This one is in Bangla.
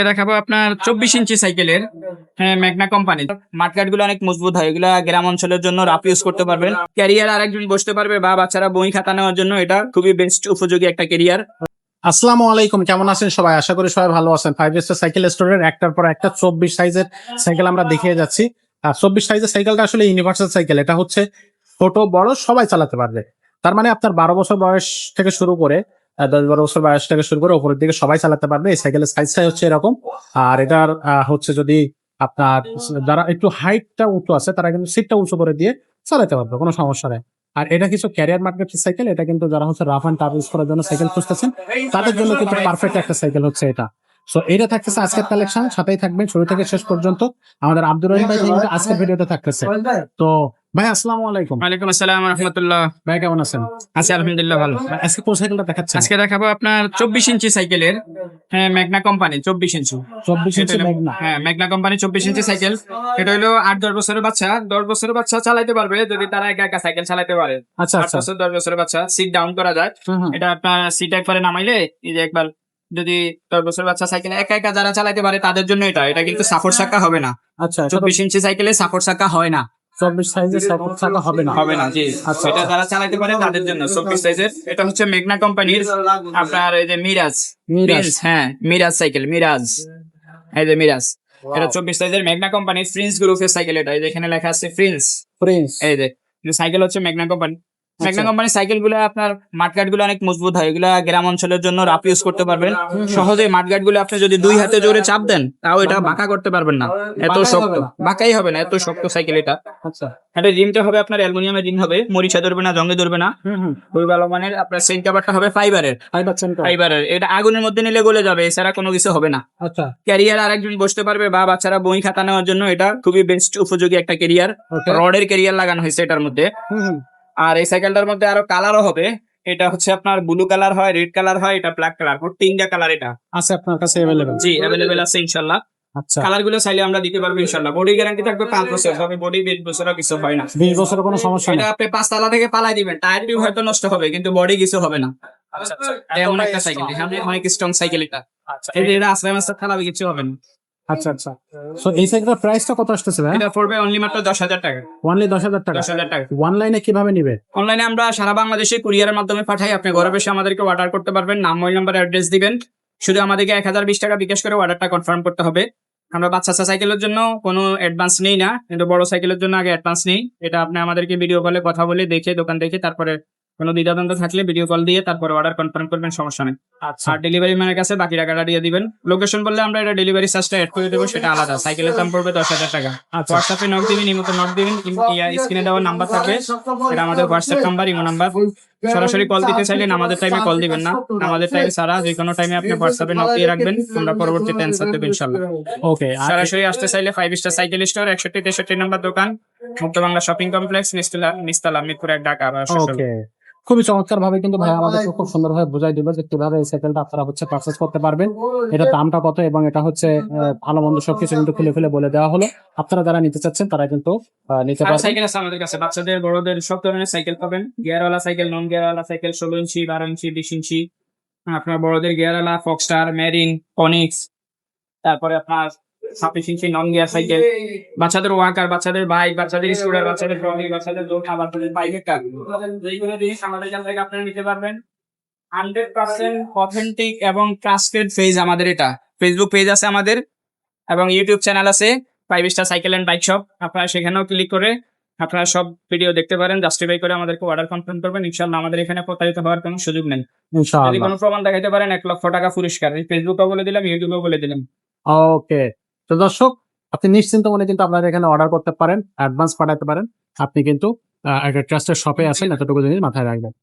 দেখাবো আপনার 24 ইঞ্চি সাইকেলের ম্যাগনা কোম্পানি মাঠগার্ড গুলো অনেক মজবুত হয়। এগুলা গ্রাম অঞ্চলের জন্য রাফ ইউজ করতে পারবেন। ক্যারিয়ার আরেকজন বসতে পারবে বা বাচ্চারা বই খাতা নেওয়ার জন্য এটা খুবই বেস্ট উপযোগী একটা ক্যারিয়ার। আসসালামু আলাইকুম, কেমন আছেন সবাই? আশা করি সবাই ভালো আছেন। 5 স্টার সাইকেল স্টোরের একটার পর একটা 24 সাইজের সাইকেল আমরা দেখিয়ে যাচ্ছি। আর 24 সাইজের সাইকেলটা আসলে ইউনিভার্সাল সাইকেল। এটা হচ্ছে ছোট বড় সবাই চালাতে পারবে। তার মানে আপনার 12 বছর বয়স থেকে শুরু করে 10-12 বছর বয়স থেকে শুরু করে উপরের দিকে সবাই চালাতে পারবে। এই সাইকেলের সাইজটাই হচ্ছে এরকম। আর এটার হচ্ছে যদি আপনার যারা একটু হাইটটা উঁচু আছে তারা কিন্তু সিটটা উঁচু করে দিয়ে চালাতে পারবে, কোনো সমস্যা নেই। আর এটা কিছু ক্যারিয়ার মার্কেট সাইকেল। এটা কিন্তু যারা হচ্ছে রাফ অ্যান্ড টাফ ইউজ করার জন্য সাইকেল খুঁজতেছেন তাদের জন্য কিন্তু পারফেক্ট একটা সাইকেল হচ্ছে এটা। সো এটা থাকতেছে আজকের কালেকশন, সাথেই থাকবেন শুরু থেকে শেষ পর্যন্ত। আমাদের আব্দুর রহিম ভাই কিন্তু আজকের ভিডিওতে থাকতেছে। তো ভাই আসসালামু আলাইকুম। ওয়ালাইকুম আসসালাম রাহমাতুল্লাহ। ভাই কেমন আছেন? আছি আলহামদুলিল্লাহ ভালো। ভাই, আজকে কোন সাইকেলটা দেখাচ্ছেন? আজকে দেখাবো আপনার 24 ইঞ্চি সাইকেলের ম্যাগনা কোম্পানি 24 ইঞ্চি। 24 ইঞ্চি ম্যাগনা। ম্যাগনা কোম্পানি 24 ইঞ্চি সাইকেল। এটা হলো 8-10 বছরের বাচ্চা, 10 বছরের বাচ্চা চালাতে পারবে যদি তারা একা একা সাইকেল চালাতে পারে। আচ্ছা 8 আচ্ছা। বছর 10 বছরের বাচ্চা সিট ডাউন করা যায়। এটা আপনার সিট একবারে নামাইলে এই যে একবার যদি 10 বছরের বাচ্চা সাইকেল একা একা যারা চালাতে পারে তাদের জন্য এটা কিন্তু সাপোর্ট চাকা হবে না। আচ্ছা 24 ইঞ্চি সাইকেলে সাপোর্ট চাকা হয় না। 24 সাইজের সাপোর্ট থাকা হবে না। হবে না, জি। আচ্ছা, এটা যারা চালাতে পারে তাদের জন্য 24 সাইজের। এটা হচ্ছে মেঘনা কোম্পানির আপনার এই যে মিরাজ। মিরাজ। মিরাজ সাইকেল, মিরাজ। এই যে মিরাজ, এটা 24 সাইজের মেঘনা কোম্পানির ফ্রিন্স গ্রুপের সাইকেল। এটা এই যে এখানে লেখা আছে ফ্রিন্স। প্রিন্স। এই যে সাইকেল হচ্ছে মেঘনা কোম্পানি। মেঘনা কোম্পানির সাইকেল গুলো আপনার মাঠগার্ড গুলো অনেক মজবুত হয়। এগুলা গ্রাম অঞ্চলের জন্য রাফ ইউজ করতে পারবেন সহজে। মাঠগার্ড গুলো আপনি যদি 2 হাতে জোরে চাপ দেন তাও এটা বাঁকা করতে পারবেন না, এত শক্ত। বাঁকাই হবে না, এত শক্ত সাইকেল এটা। আচ্ছা। এটা রিমটা হবে আপনার অ্যালুমিনিয়ামের রিম হবে, মরিচা ধরবে না, জঙ্গে ধরবে না। খুবই ভালো মানের। আপনার সেন্ট কাভারটা হবে ফাইবারের। ফাইবারের এটা আগুনের মধ্যে নিলে গলে যাবে, এছাড়া কোনো কিছু হবে না। আচ্ছা। ক্যারিয়ার আরেকজন বসতে পারবে বা বাচ্চারা বই খাতা নেওয়ার জন্য এটা খুবই বেস্ট উপযোগী একটা ক্যারিয়ার। রডের ক্যারিয়ার লাগানো হয়েছে এটার মধ্যে। আর এই সাইকেলটার মধ্যে আরো কালারও হবে। এটা হচ্ছে আপনার ব্লু কালার হয়, রেড কালার হয়, এটা ব্ল্যাক কালার। 3টা কালার এটা আছে আপনার কাছে अवेलेबल? জি अवेलेबल আছে ইনশাআল্লাহ। আচ্ছা। কালার গুলো চাইলে আমরা দিতে পারবো ইনশাআল্লাহ। বডি গ্যারান্টি থাকবে 5 বছর, তবে বডি 20 বছরও কিছু হয় না। 20 বছরের কোনো সমস্যা এটা নেই। আপনি 5 তলা থেকে পালাই দিবেন, টায়ার টিউব হয়তো নষ্ট হবে কিন্তু বডি কিছু হবে না। আচ্ছা আচ্ছা, এমন একটা সাইকেল, সামনে অনেক স্ট্রং সাইকেল এটা। আচ্ছা, এটা আশ্রয় মাস্টার থালাবে কিছু হবে না। আচ্ছা আচ্ছা। সো এই সাইকেলের প্রাইসটা কত আসতেছে ভাই? এটা পড়বে অনলি মাত্র 10,000 টাকা। অনলি 10,000 টাকা। 10,000 টাকা। অনলাইনে কিভাবে নিবে? অনলাইনে আমরা সারা বাংলাদেশে কুরিয়ারের মাধ্যমে পাঠাই। আপনি ঘরে বসে আমাদেরকে অর্ডার করতে পারবেন। নাম, মোবাইল নাম্বার, অ্যাড্রেস দিবেন। শুধু আমাদেরকে 1020 টাকা বিকাশ করে অর্ডারটা কনফার্ম করতে হবে। আমরা বাচ্চা সাইকেলের জন্য কোনো অ্যাডভান্স নেই না, কিন্তু বড় সাইকেলের জন্য আগে অ্যাডভান্স নেই। এটা আপনি আমাদেরকে ভিডিও কলে কথা বলে দেখে, দোকান দেখে, তারপরে কোনো দ্বিধাদ্বন্দ্ব থাকলে ভিডিও কল দিয়ে তারপরে অর্ডার কনফার্ম করবেন, সমস্যা নেই। আচ্ছা। আর ডেলিভারি ম্যানের কাছে বাকি টাকাটা দিয়ে দিবেন। লোকেশন বললে আমরা এটা ডেলিভারি চার্জটা অ্যাড করে দেবো, সেটা আলাদা। সাইকেলের দাম পড়বে 10,000 টাকা। আচ্ছা। হোয়াটসঅ্যাপে নক দিবেন, ইমোতে নক দিবেন। স্ক্রিনে দেওয়া নাম্বার থাকবে, এটা আমাদের হোয়াটসঅ্যাপ নাম্বার, ইমো নাম্বার। সরাসরি কল দিতে চাইলেন আমাদের টাইমে কল দিবেন না, আমাদের টাইমে ছাড়া যে কোনো টাইমে আপনি হোয়াটসঅ্যাপে নক দিয়ে রাখবেন, আমরা পরবর্তীতে অ্যান্সার দেব ইনশাআল্লাহ। ওকে। সরাসরি আসতে চাইলে 5 স্টার সাইকেল স্টোর, 61-63 নম্বর দোকান, মুক্ত বাংলা শপিং কমপ্লেক্স, নিস্তালা, মিরপুর 1, ঢাকা। ওকে। খুবই চমৎকার ভাবে কিন্তু ভাই আমাদেরকে খুব সুন্দরভাবে বুঝাই দিল যে কিভাবে এই সাইকেলটা আপনারা হচ্ছে পারচেজ করতে পারবেন, এটা দামটা কত এবং এটা হচ্ছে ভালো মন্দ সবকিছু কিন্তু খুলে খুলে বলে দেওয়া হলো। আপনারা যারা নিতে চাচ্ছেন তারা কিন্তু নিতে পারবেন। সাইকেল আছে আমাদের কাছে, বাচ্চাদের বড়দের সব ধরনের সাইকেল পাবেন। গিয়ারওয়ালা সাইকেল, নন গিয়ারওয়ালা সাইকেল, 16 ইঞ্চি, 12 ইঞ্চি, 20 ইঞ্চি। আপনার বড়দের গিয়ারওয়ালা ফক্সটার, মেরিন, অনিক্স। তারপরে আপনার 26 ইঞ্চি নন গিয়ার সাইকেল। বাচ্চাদের ওয়াকার, বাচ্চাদের বাইক, বাচ্চাদের স্কুটার, বাচ্চাদের ট্রলি, বাচ্চাদের দোলনা, বাচ্চাদের বাইকের কার, যেগুলো জিনিস আমাদের কাছ থেকে আপনারা নিতে পারবেন। 100% অথেন্টিক এবং ট্রাস্টেড পেজ আমাদের এটা। ফেসবুক পেজ আছে আমাদের এবং ইউটিউব চ্যানেল আছে 5 star cycle and bike shop. আপনারা সেখানেও ক্লিক করে আপনারা সব ভিডিও দেখতে পারেন। জাস্টিফাই করে আমাদেরকে অর্ডার কনফার্ম করবেন ইনশাআল্লাহ। আমাদের এখানে প্রতারিত হওয়ার কোনো সুযোগ নেই। যদি ইনশাআল্লাহ। কোনো প্রমাণ দেখাতে পারেন 1 লক্ষ টাকা পুরস্কার। ফেসবুকেও বলে দিলাম, ইউটিউবেও বলে দিলাম। ওকে। তো দর্শক, আপনি নিশ্চিন্ত মনে কিন্তু আপনারা এখানে অর্ডার করতে পারেন, অ্যাডভান্স পাঠাতে পারেন। আপনি কিন্তু একটা ট্রাস্টেড শপে আছেন, এতটুকু জিনিস মাথায় রাখবেন।